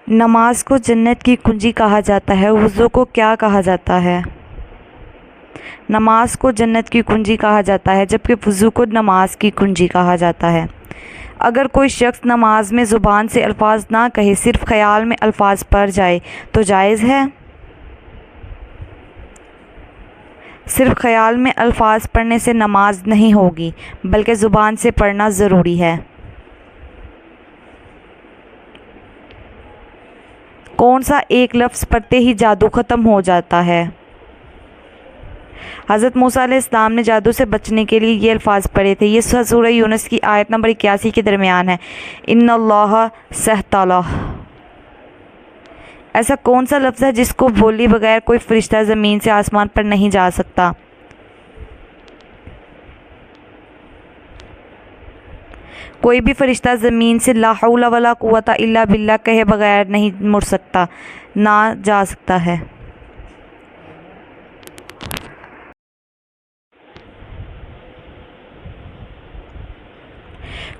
नमाज को जन्नत की कुंजी कहा जाता है, वज़ू को क्या कहा जाता है? नमाज को जन्नत की कुंजी कहा जाता है, जबकि वज़ू को नमाज की कुंजी कहा जाता है। अगर कोई शख्स नमाज में ज़ुबान से अल्फाज ना कहे, सिर्फ ख्याल में अल्फाज पढ़ जाए तो जायज़ है? सिर्फ ख्याल में अल्फाज पढ़ने से नमाज नहीं होगी, बल्कि ज़ुबान से पढ़ना ज़रूरी है। कौन सा एक लफ्ज़ पढ़ते ही जादू ख़त्म हो जाता है? हज़रत मूसा अलैहिस्सलाम ने जादू से बचने के लिए ये अल्फाज पढ़े थे। ये सूरह यूनुस की आयत नंबर 81 के दरमियान है। इन्नल्लाह सहतलाह। ऐसा कौन सा लफ्ज़ है जिसको बोले बगैर कोई फरिश्ता ज़मीन से आसमान पर नहीं जा सकता? कोई भी फरिश्ता ज़मीन से ला हौला वला कुव्वता इल्ला बिल्लाह कहे बगैर नहीं मुड़ सकता, ना जा सकता है।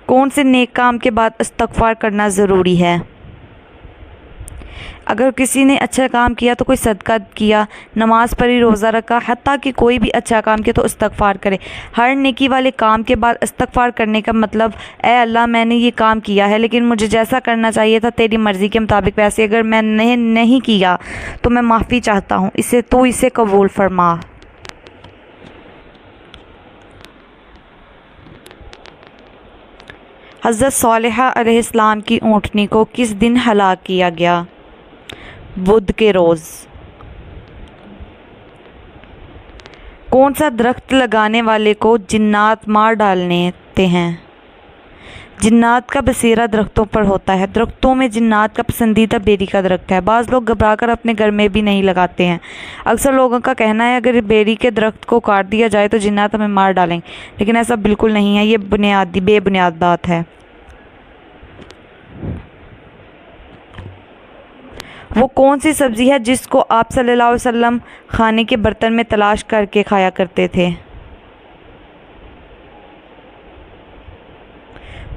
कौन से नेक काम के बाद इस्तग़फ़ार करना ज़रूरी है? अगर किसी ने अच्छा काम किया तो कोई सदका किया, नमाज़ पढ़ी, रोज़ा रखा, हत्ता कि कोई भी अच्छा काम किया तो इस्तग़फ़ार करे। हर नेकी वाले काम के बाद इस्तग़फ़ार करने का मतलब, ऐ अल्लाह मैंने ये काम किया है लेकिन मुझे जैसा करना चाहिए था तेरी मर्ज़ी के मुताबिक वैसे अगर मैंने नहीं किया तो मैं माफ़ी चाहता हूँ, इसे कबूल फरमा। हज़रत सालेहा अलैहिस्सलाम की ऊँटनी को किस दिन हलाक किया गया? बुध के रोज़। कौन सा दरख्त लगाने वाले को जिन्नात मार डालते हैं? जिन्नात का बसेरा दरख्तों पर होता है। दरख्तों में जिन्नात का पसंदीदा बेरी का दरख्त है। बाज़ लोग घबराकर अपने घर में भी नहीं लगाते हैं। अक्सर लोगों का कहना है अगर बेरी के दरख्त को काट दिया जाए तो जिन्नात हमें मार डालेंगे, लेकिन ऐसा बिल्कुल नहीं है। ये बेबुनियाद बात है। वो कौन सी सब्ज़ी है जिसको आप सल्लल्लाहु अलैहि वसल्लम खाने के बर्तन में तलाश करके खाया करते थे?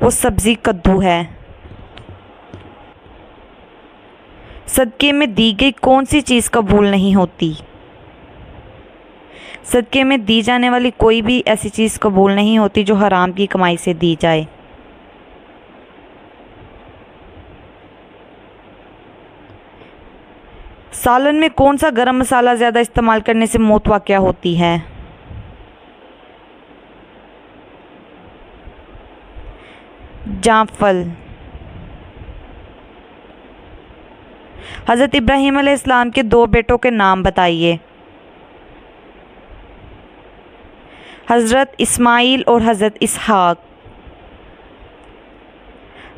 वो सब्ज़ी कद्दू है। सदक़े में दी गई कौन सी चीज़ कबूल नहीं होती? सदक़े में दी जाने वाली कोई भी ऐसी चीज़ कबूल नहीं होती जो हराम की कमाई से दी जाए। सालन में कौन सा गरम मसाला ज़्यादा इस्तेमाल करने से मौत वाक़या होती है? जायफल। हज़रत इब्राहीम अलैहिस्सलाम के दो बेटों के नाम बताइए। हज़रत इस्माईल और हज़रत इसहाक।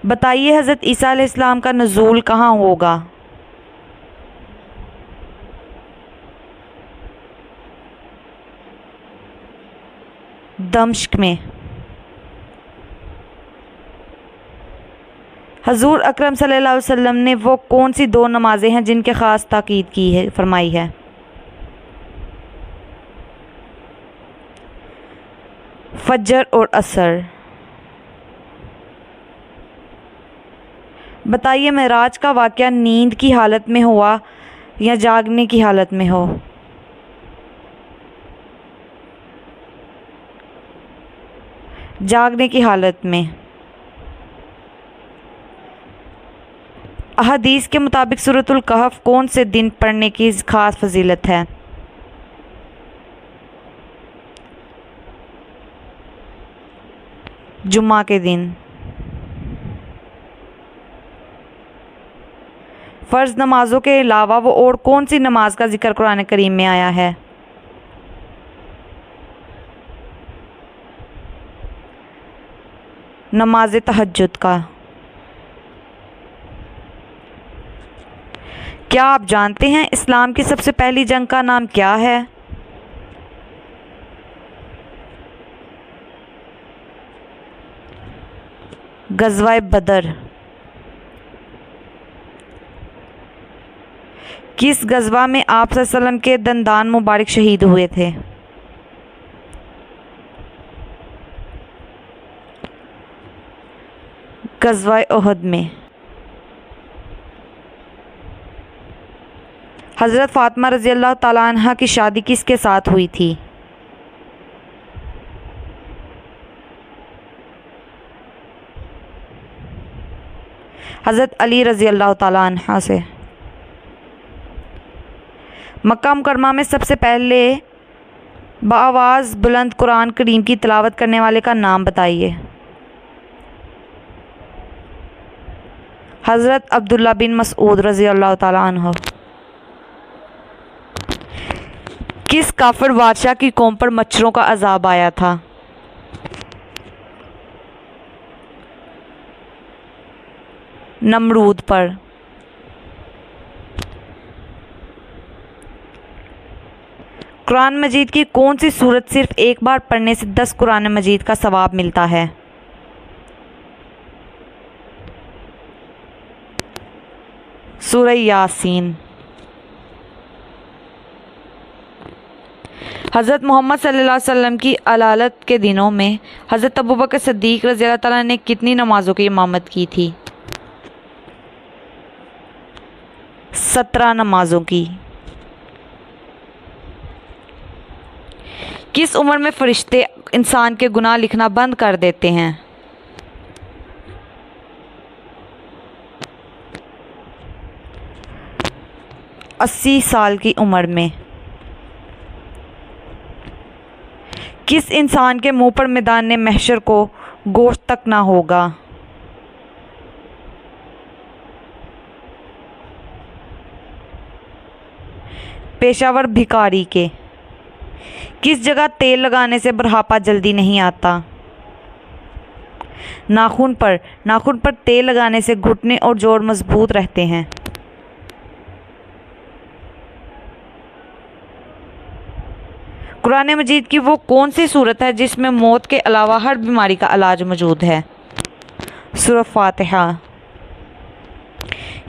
बताइए हज़रत ईसा अलैहिस्सलाम का नुज़ूल कहाँ होगा? दमिश्क में। हजूर अकरम सल्लल्लाहु अलैहि वसल्लम ने वो कौन सी दो नमाज़ें हैं जिनके ख़ास ताकीद की है फरमाई है? फजर और असर। बताइए मेराज का वाक़या नींद की हालत में हुआ या जागने की हालत में हो? जागने की हालत में। अहदीस के मुताबिक सूरतुल कहफ कौन से दिन पढ़ने की ख़ास फजीलत है? जुम्मा के दिन। फ़र्ज़ नमाज़ों के अलावा वो और कौन सी नमाज का ज़िक्र कुरान करीम में आया है? नमाज तहज्जुद का। क्या आप जानते हैं इस्लाम की सबसे पहली जंग का नाम क्या है? गज़वाए बदर। किस गज़वा में आप सल्लल्लाहु अलैहि वसल्लम के दंदान मुबारक शहीद हुए थे? गज़वाए उहद में। हज़रत फ़ातिमा रज़ी अल्लाह ताला अन्हा की शादी किसके साथ हुई थी? हज़रत अली रज़ी अल्लाह ताला अन्हा से। मक्का मुकरमा में सबसे पहले बआवाज़ बुलंद कुरान करीम की तिलावत करने वाले का नाम बताइए। हज़रत अब्दुल्ला बिन मसऊद रज़ी अल्लाह ताला अन्हु। किस काफिर बादशाह की कौम पर मच्छरों का अजाब आया था? नमरूद पर। कुरान मजीद की कौन सी सूरत सिर्फ एक बार पढ़ने से 10 कुरान मजीद का सवाब मिलता है? सूरह यासीन। हज़रत मोहम्मद सल्लल्लाहु अलैहि वसल्लम की अलालत के दिनों में हज़रत अबू बकर सिद्दीक़ रज़ी अल्लाह ताला ने कितनी नमाज़ों की इमामत की थी? 17 नमाज़ों की। किस उम्र में फ़रिश्ते इंसान के गुनाह लिखना बंद कर देते हैं? 80 साल की उम्र में। किस इंसान के मुंह पर मैदान महशर को गोश्त तक ना होगा? पेशावर भिखारी के। किस जगह तेल लगाने से बुढ़ापा जल्दी नहीं आता? नाखून पर। नाखून पर तेल लगाने से घुटने और जोड़ मजबूत रहते हैं। कुरान मजीद की वो कौन सी सूरत है जिसमें मौत के अलावा हर बीमारी का इलाज मौजूद है? सूरह फातिहा।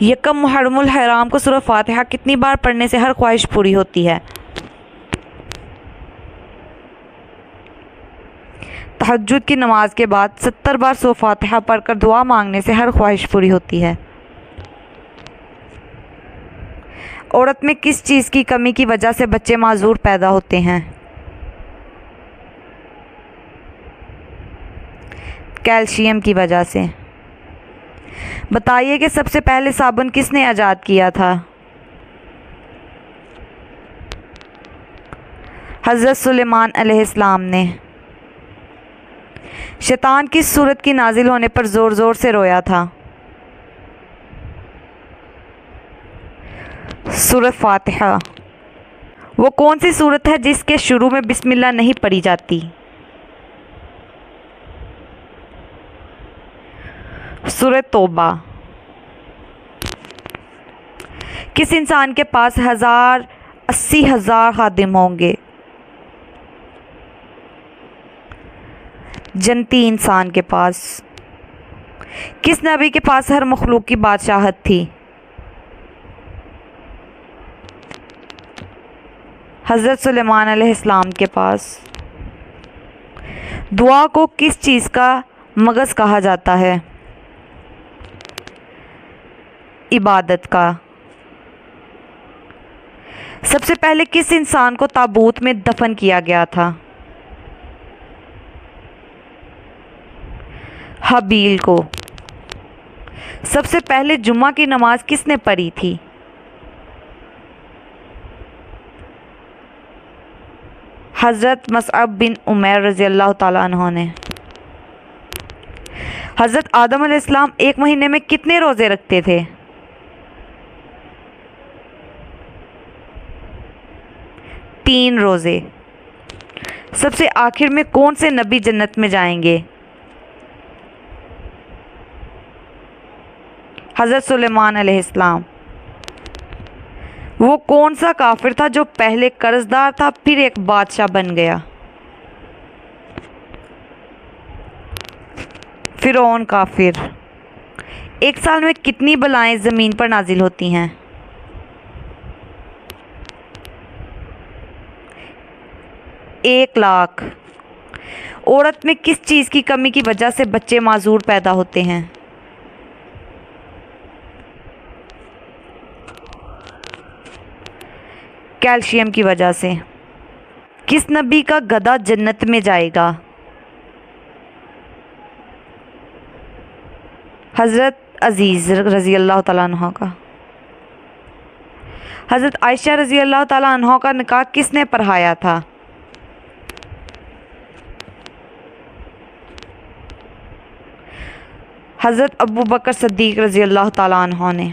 यकम मुहर्रमुल हराम को सूरह फातिहा कितनी बार पढ़ने से हर ख्वाहिश पूरी होती है? तहज्जुद की नमाज के बाद 70 बार सूरह फातिहा पढ़कर दुआ मांगने से हर ख्वाहिश पूरी होती है। औरत में किस चीज़ की कमी की वजह से बच्चे माजूर पैदा होते हैं? कैल्शियम की वजह से। बताइए कि सबसे पहले साबुन किसने इजाद किया था? हज़रत सुलेमान अलैहिस्सलाम ने। शैतान किस सूरत की नाजिल होने पर ज़ोर ज़ोर से रोया था? सूरह फातिहा। वो कौन सी सूरत है जिसके शुरू में बिस्मिल्लाह नहीं पढ़ी जाती? सूरह तौबा। किस इंसान के पास 80,000 खादिम होंगे? जन्नती इंसान के पास। किस नबी के पास हर मखलूक की बादशाहत थी? हज़रत सुलेमान अलैहिस्सलाम के पास। दुआ को किस चीज़ का मगज़ कहा जाता है? इबादत का। सबसे पहले किस इंसान को ताबूत में दफन किया गया था? हाबील को। सबसे पहले जुम्मा की नमाज किसने पढ़ी थी? हज़रत मसअब बिन उमैर रज़ी अल्लाह ताला अन्हु ने। हज़रत आदम अलैहिस्सलाम एक महीने में कितने रोज़े रखते थे? 3 रोज़े। सबसे आखिर में कौन से नबी जन्नत में जाएंगे? हज़रत सुलेमान अलैहिस्सलाम। वो कौन सा काफिर था जो पहले कर्जदार था फिर एक बादशाह बन गया? फिरौन काफिर। एक साल में कितनी बलाएं ज़मीन पर नाजिल होती हैं? 1,00,000। औरत में किस चीज़ की कमी की वजह से बच्चे माजूर पैदा होते हैं? कैल्शियम की वजह से। किस नबी का गधा जन्नत में जाएगा? हज़रत अजीज़ रज़ी अल्लाह ताला अन्हा का। हज़रत आयशा रज़ी अल्लाह ताला अन्हा का निकाह किसने पढ़ाया था? हज़रत अबू बकर सिद्दीक़ रज़ी अल्लाह ताला अन्हु ने।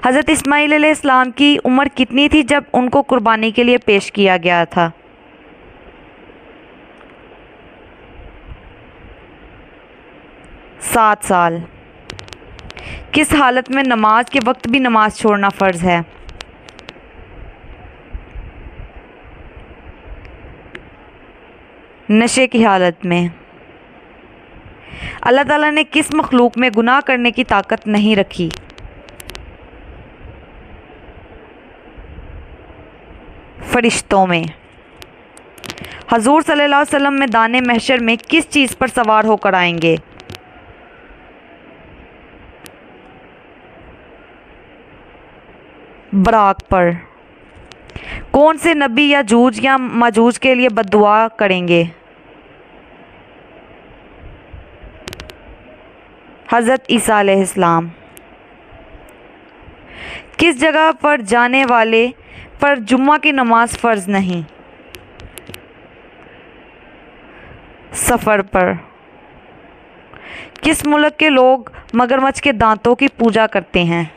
हज़रत इस्माईल अलैहिस्सलाम की उम्र कितनी थी जब उनको कुर्बानी के लिए पेश किया गया था? 7 साल। किस हालत में नमाज के वक्त भी नमाज छोड़ना फ़र्ज़ है? नशे की हालत में। अल्लाह ताला ने किस मखलूक में गुनाह करने की ताकत नहीं रखी? फरिश्तों में। हजूर सल्लल्लाहु अलैहि वसल्लम मैदान महशर में किस चीज़ पर सवार होकर आएंगे? बराक पर। कौन से नबी या जूज या माजूज के लिए बद्दुआ करेंगे? हज़रत ईसा अलैहिस्सलाम। किस जगह पर जाने वाले पर जुम्मा की नमाज फ़र्ज़ नहीं? सफ़र पर। किस मुल्क के लोग मगरमच्छ के दांतों की पूजा करते हैं?